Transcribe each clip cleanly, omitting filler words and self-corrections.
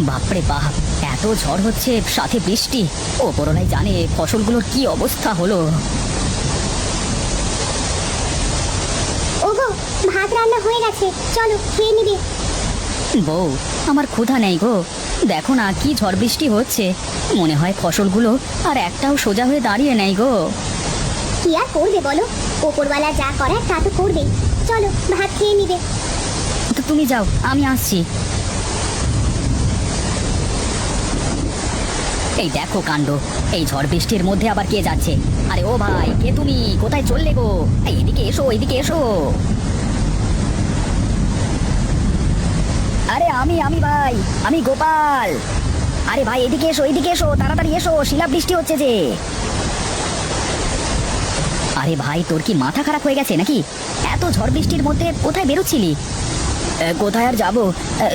বাপরে বাপ, এত ঝড় হচ্ছে সাথে বৃষ্টি। ওপরওয়ালাই জানে ফসলগুলোর কি অবস্থা হলো। ওগো, ভাত রান্না হয়ে গেছে, চলো খেয়ে নিবে। বউ, আমার ক্ষুধা নেই গো। দেখো না কি ঝড় বৃষ্টি হচ্ছে, মনে হয় ফসলগুলো আর একটাও সোজা হয়ে দাঁড়িয়ে নেই গো। কি আর করবে বলো, ওপরওয়ালা যা করার তা তো করবেই। চলো ভাত খেয়ে নিবে। তো তুমি যাও, আমি আসছি। এই দেখো কাণ্ড, এই ঝড় বৃষ্টির মধ্যে আবার কে যাচ্ছে? আরে ও ভাই, কে তুমি? কোথায় চললে গো? এই এদিকে এসো, এদিকে এসো। আরে আমি ভাই, আমি গোপাল। আরে ভাই এদিকে এসো, এদিকে এসো, তাড়াতাড়ি এসো, শিলাবৃষ্টি হচ্ছে যে। আরে ভাই, তোর কি মাথা খারাপ হয়ে গেছে নাকি? এত ঝড় বৃষ্টির মধ্যে কোথায় বেরোচ্ছিলি? কোথায় আর যাবো,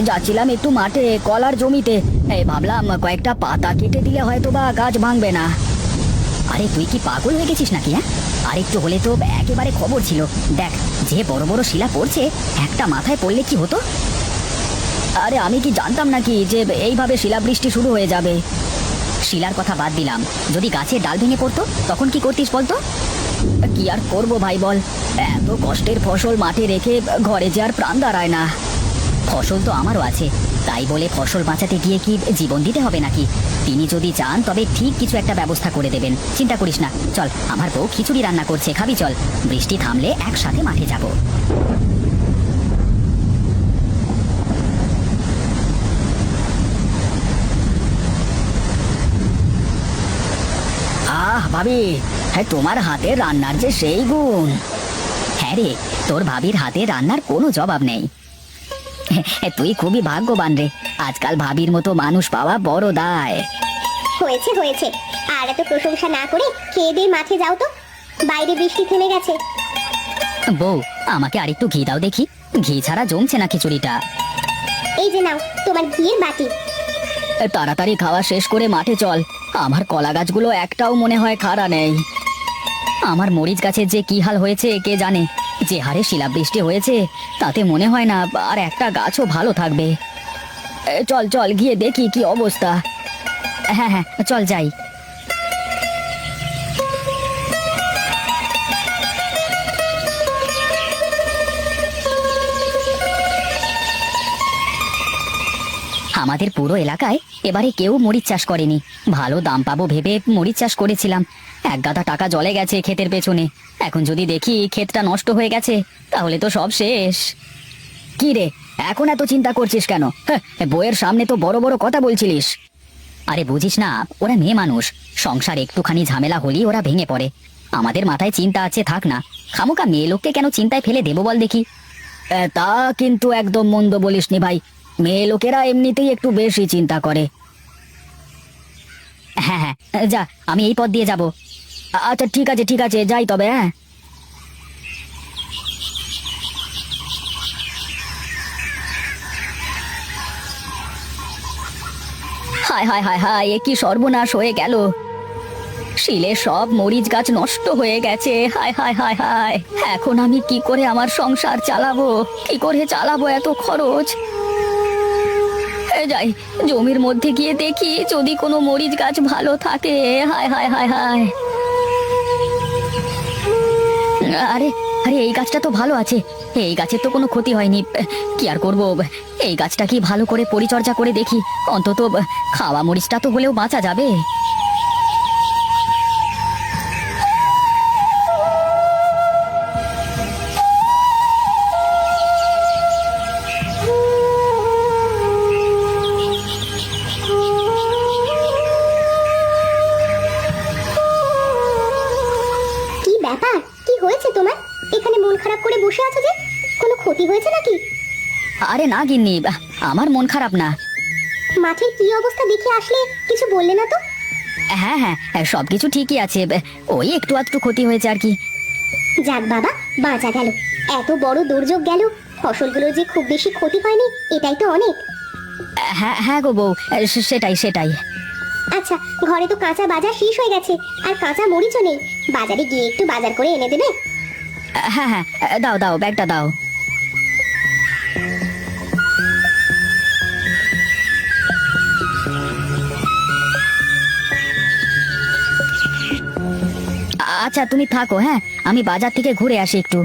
যাচ্ছিলাম একটু মাঠে কলার জমিতে। ভাবলাম কয়েকটা পাতা কেটে দিলে হয়তো বা গাছ ভাঙবে না। আরে তুই কি পাগল হয়ে গেছিস নাকি? হ্যাঁ, আর একটু হলে তো একেবারে খবর ছিল। দেখ, যে বড় বড় শিলা পড়ছে, একটা মাথায় পড়লে কি হতো? আরে আমি কি জানতাম নাকি যে এইভাবে শিলাবৃষ্টি শুরু হয়ে যাবে? শিলার কথা বাদ দিলাম, যদি গাছের ডাল ভেঙে পড়তো তখন কি করতিস বলতো? কি আর করবো ভাই বল, এত কষ্টের ফসল মাঠে রেখে ঘরে যে আর প্রাণ দাঁড়ায় না। ফসল তো আমারও আছে, তাই বলে ফসল বাঁচাতে গিয়ে কি জীবন দিতে হবে নাকি? তিনি যদি চান তবে ঠিক কিছু একটা ব্যবস্থা করে দেবেন, চিন্তা করিস না। চল, আমার বউ খিচুড়ি রান্না করছে, খাবি চল। বৃষ্টি থামলে একসাথে মাঠে যাব। আহ ভাবি, হ্যাঁ তোমার হাতে রান্নার যে সেই গুণ। হ্যাঁ রে, তোর ভাবির হাতে রান্নার কোনো জবাব নেই। তুই খুবই ভাগ্যবান রে, আজকাল ভাবির মতো মানুষ পাওয়া বড় দায়। হয়েছে হয়েছে, আর এত প্রশংসা না করে খেয়ে দিয়ে মাঠে যাও তো, বাইরে বৃষ্টি থেমে গেছে। বউ, আমাকে আরেকটু ঘি দাও দেখি, ঘি ছাড়া জমছে না খিচুড়িটা। এই যে নাও তোমার ঘিয়ের বাটি। তাড়াতাড়ি খাওয়া শেষ করে মাঠে চল, আমার কলা গাছগুলো একটাও মনে হয় খাড়া নেই। আমার মরিচ গাছের যে কি হাল হয়েছে কে জানে, যে হারে শিলাবৃষ্টি হয়েছে তাতে মনে হয় না আর একটা গাছও ভালো থাকবে। চল চল গিয়ে দেখি কি অবস্থা। হ্যাঁ হ্যাঁ, চল যাই। আমাদের পুরো এলাকায় এবারে কেউ মরিচ চাষ করেনি। ভালো দাম পাবো ভেবে মরিচ চাষ করেছিলাম, এক গাদা টাকা জলে গেছে ক্ষেতের পেছনে। এখন যদি দেখি ক্ষেতটা নষ্ট হয়ে গেছে, তাহলে তো সব শেষ। কি রে, এখন এত চিন্তা করছিস কেন? হ্যাঁ, বইয়ের সামনে তো বড় বড় কথা বলছিলিস। আরে বুঝিস না, ওরা মেয়ে মানুষ, সংসার একটুখানি ঝামেলা হলেই ওরা ভেঙে পড়ে। আমাদের মাথায় চিন্তা আছে, থাক না, খামোকা মেয়ে লোককে কেন চিন্তায় ফেলে দেবো বল দেখি? তা কিন্তু একদম মন্দ বলিসনি ভাই, মেয়ে লোকেরা এমনিতেই একটু বেশি চিন্তা করে। হ্যাঁ হ্যাঁ, যা, আমি এই পথ দিয়ে যাব। আচ্ছা ঠিক আছে ঠিক আছে, যাই তবে। হ্যাঁ, হায় হায় হায় হায়, এ কি সর্বনাশ হয়ে গেল! শিলে সব মরিচ গাছ নষ্ট হয়ে গেছে। হায় হায় হায় হায়, এখন আমি কি করে আমার সংসার চালাবো? কি করে চালাবো এত খরচ? যাই, জমির মধ্যে গিয়ে দেখি যদি কোনো মরিচ গাছ ভালো থাকে। হায় হায় হায় হায়, আরে আরে, এই গাছটা তো ভালো আছে, এই গাছের তো কোনো ক্ষতি হয়নি। কি আর করব, এই গাছটা কি ভালো করে পরিচর্যা করে দেখি, অন্তত খাওয়া মরিচটা তো হলেও বাঁচা যাবে। কি ব্যাপার, কি হয়েছে তোমার? এখানে মন খারাপ করে বসে আছো যে, কোনো ক্ষতি হয়েছে নাকি? আরে না গিন্নি, আমার মন খারাপ না। মাঠের কি অবস্থা দেখে আসলে কিছু বললে না তো? হ্যাঁ হ্যাঁ, সবকিছু ঠিকই আছে, ওই একটু আধটু ক্ষতি হয়েছে আর কি। যাক বাবা, বাঁচা গেল। এত বড় দুর্যোগ গেল, ফসলগুলোর যে খুব বেশি ক্ষতি হয়নি এটাই তো অনেক। হ্যাঁ হ্যাঁ গো বউ, সেটাই সেটাই। আচ্ছা, ঘরে তো কাঁচা বাজার শেষ হয়ে গেছে, আর কাঁচা মরিচও নেই। বাজারে গিয়ে একটু বাজার করে এনে দেবে? হ্যাঁ হ্যাঁ, দাও দাও, ব্যাগটা দাও। আচ্ছা তুমি থাকো, হ্যাঁ আমি বাজার থেকে ঘুরে আসি একটু।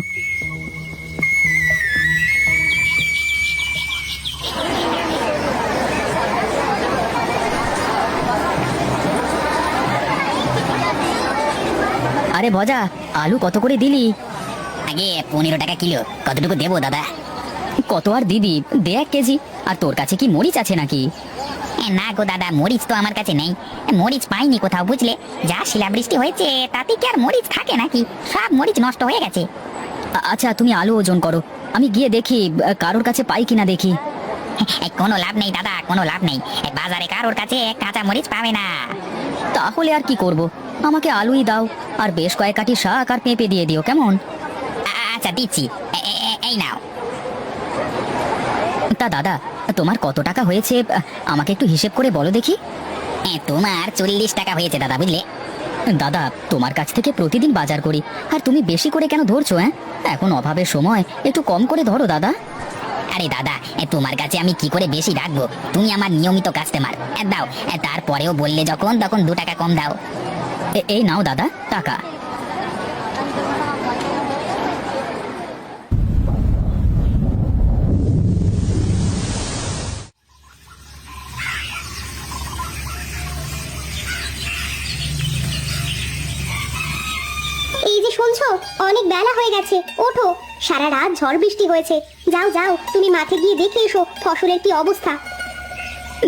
আরে ভজা, আলু কত করে দিলি? আগে 15 টাকা কিলো। কতটুকু দেবো দাদা? কত আর দিবি, দে 1 কেজি। আর তোর কাছে কি মরিচ আছে নাকি? না গো দাদা, মরিচ তো আমার কাছে নেই। মরিচ পাইনি কোথাও, বুঝলে। যা শিলাবৃষ্টি হয়েছে তাতে কি আর মরিচ থাকে নাকি? সব মরিচ নষ্ট হয়ে গেছে। আচ্ছা তুমি আলু ওজন করো, আমি গিয়ে দেখি কারোর কাছে পাই কিনা দেখি। কোনো লাভ নেই দাদা, কোনো লাভ নেই। বাজারে কারোর কাছে কাঁচা মরিচ পাবে না। তাহলে আর কি করব, আমাকে আলুই দাও, আর বেশ কয়েক কাঠি শাক আর পেঁপে দিয়ে দিও, কেমন? আচ্ছা দিচ্ছি, এই নাও। তা দাদা, তোমার কত টাকা হয়েছে আমাকে একটু হিসেব করে বলো দেখি। তোমার 40 টাকা হয়েছে দাদা, বুঝলে। দাদা, তোমার কাছ থেকে প্রতিদিন বাজার করি, আর তুমি বেশি করে কেন ধরছো? এখন অভাবের সময় একটু কম করে ধরো দাদা। আরে দাদা, তোমার কাছে আমি কি করে বেশি রাখবো? তুমি আমার নিয়মিত কাস্টমার। দাও। তারপরেও বললে যখন, তখন 2 টাকা কম দাও। এই নাও দাদা টাকা। এই যে শুনছো, অনেক বেলা হয়ে গেছে, ওঠো। সারা রাত ঝড় বৃষ্টি হয়েছে। যাও যাও, তুমি মাঠে গিয়ে দেখে এসো ফসলের কি অবস্থা।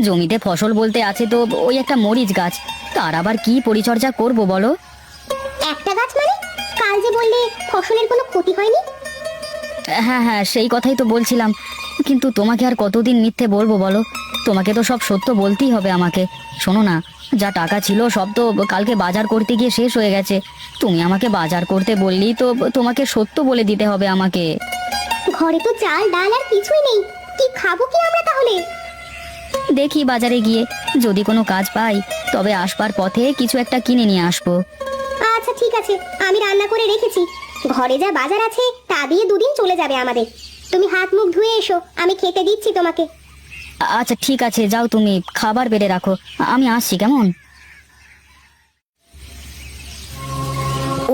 জমিতে ফসল বলতে আছে তো ওই একটা মরিচ গাছ, তার আবার কি পরিচর্যা করব বলো? একটা গাছ মানে? কাল যে বললে ফসলের কোনো ক্ষতি হয়নি। হ্যাঁ হ্যাঁ, সেই কথাই তো বলছিলাম, কিন্তু তোমাকে আর কতদিন মিথ্যে বলবো বলো? তোমাকে তো সব সত্য বলতেই হবে আমাকে। শোনো না, যা টাকা ছিল সব তো কালকে বাজার করতে গিয়ে শেষ হয়ে গেছে। তুমি আমাকে বাজার করতে বললি তো তোমাকে সত্য বলে দিতে হবে আমাকে। ঘরে তো চাল ডাল আর কিছুই নেই, কি খাবো কি আমরা তাহলে? দেখি বাজারে গিয়ে যদি কোনো কাজ পাই তবে আসবার পথে কিছু একটা কিনে নিয়ে আসবো। আচ্ছা ঠিক আছে, আমি রান্না করে রেখেছি। ঘরে যা বাজার আছে তা দিয়ে 2 দিন চলে যাবে আমাদের। তুমি হাত মুখ ধুয়ে এসো, আমি খেতে দিচ্ছি তোমাকে। আচ্ছা ঠিক আছে, যাও তুমি খাবার বেড়ে রাখো, আমি আসছি, কেমন?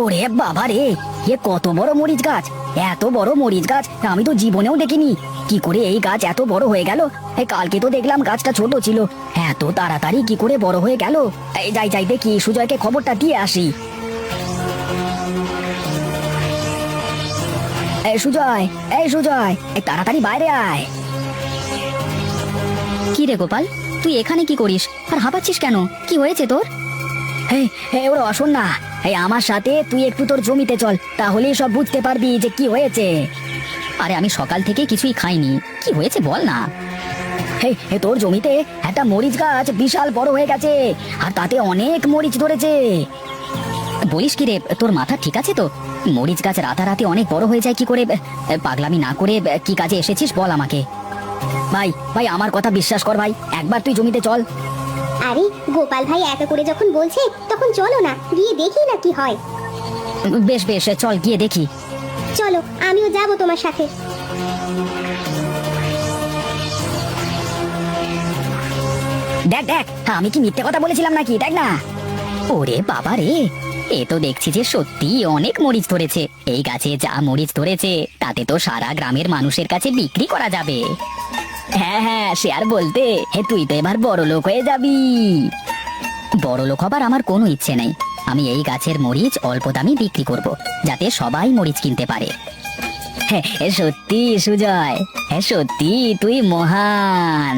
ওরে বাবা রে, এ কত বড় মরিচ গাছ! এত বড় মরিচ গাছ আমি তো জীবনেও দেখিনি। কি করে এই গাছ এত বড় হয়ে গেল? কালকে তো দেখলাম গাছটা ছোট ছিল, এত তাড়াতাড়ি কি করে বড় হয়ে গেল? এই যাই যাই দেখি, সুজয়কে খবরটা দিয়ে আসি। এই সুজয়, এই সুজয়, তাড়াতাড়ি বাইরে আয়। কি রে গোপাল, তুই এখানে কি করিস আর হাঁপাচ্ছিস কেন? কি হয়েছে তোর? ওরা শোন না, আমার সাথে তুই একটু তোর জমিতে চল, তাহলেই সব বুঝতে পারবি যে কি হয়েছে। আরে আমি সকাল থেকে কিছুই খাইনি, কি হয়েছে বল না। তোর জমিতে একটা মরিচ গাছ বিশাল বড় হয়ে গেছে, আর তাতে অনেক মরিচ ধরেছে। বলিস কি রে, তোর মাথা ঠিক আছে তো? মরিচ গাছ রাতারাতি অনেক বড় হয়ে যায় কি করে? পাগলামি না করে কি কাজে এসেছিস বল আমাকে। ভাই ভাই, আমার কথা বিশ্বাস কর ভাই, একবার তুই জমিতে চল। আরে গোপাল ভাই এত করে যখন বলছে, তখন চলো না, গিয়ে দেখি না কি হয়। বেশ বেশ, চল গিয়ে দেখি। চলো, আমিও যাব তোমার সাথে। দেখ দেখ, আমি কি মিথ্যে কথা বলেছিলাম নাকি? দেখ না। ওরে বাবা রে, এ তো দেখছি যে সত্যি অনেক মরিচ ধরেছে। এই গাছে যা মরিচ ধরেছে তাতে তো সারা গ্রামের মানুষের কাছে বিক্রি করা যাবে। হ্যাঁ হ্যাঁ, সে আর বলতে, তুই তো এবার বড় লোক হয়ে যাবি। বড় লোক হবার আমার কোনো ইচ্ছে নেই, আমি এই গাছের মরিচ অল্প দামে বিক্রি করব, যাতে সবাই মরিচ কিনতে পারে। হ্যাঁ সত্যি সুজয়, হ্যাঁ সত্যি তুই মহান।